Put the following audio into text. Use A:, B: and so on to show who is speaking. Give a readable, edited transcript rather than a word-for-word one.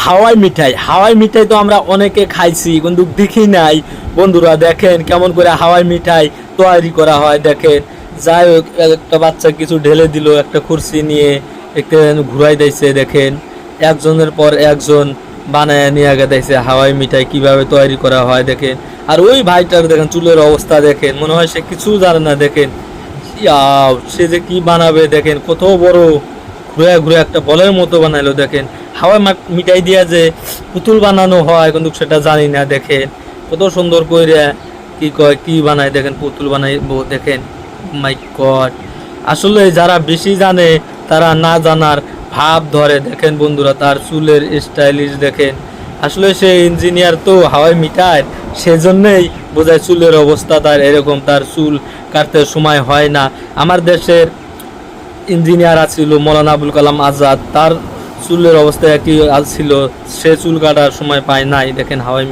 A: হাওয়াই মিঠাই তো আমরা অনেকে খাইছি কিন্তু দেখি নাই। বন্ধুরা দেখেন কেমন করে হাওয়াই মিঠাই তৈরি করা হয় দেখেন। যাই হোক, একটা বাচ্চা কিছু ঢেলে দিল একটা কুরসি নিয়ে, একটা ঘুরাই দিয়েছে দেখেন। একজনের পর একজন বানায় নিয়ে আগে দিয়েছে হাওয়াই মিঠাই কিভাবে তৈরি করা হয় দেখেন। আর ওই ভাইটার দেখেন চুলের অবস্থা দেখেন, মনে হয় সে কিছু জানে না দেখেন। সে যে কি বানাবে দেখেন, কত বড় ঘুরে ঘুরে একটা বলের মতো বানাইলো দেখেন। হাওয়াই মিঠাই দিয়া যে পুতুল বানানো হয় কিন্তু সেটা জানি না দেখেন। কত সুন্দর করে কি কয় কি বানায় দেখেন, পুতুল বানাইবো দেখেন। মাই গড, আসলে যারা বেশি জানে তারা না জানার ভাব ধরে দেখেন। বন্ধুরা তার চুলের স্টাইলিশ দেখেন। আসলে সে ইঞ্জিনিয়ার তো হাওয়াই মিঠাই, সেজন্যই বোধহয় চুলের অবস্থা তার এরকম। তার চুল কাটতে সময় হয় না। আমার দেশের ইঞ্জিনিয়ার আছিল মৌলানা আবুল কালাম আজাদ, তার চুলের অবস্থা একই ছিল, সে চুল কাটার সময় পায় নাই দেখেন হাওয়াই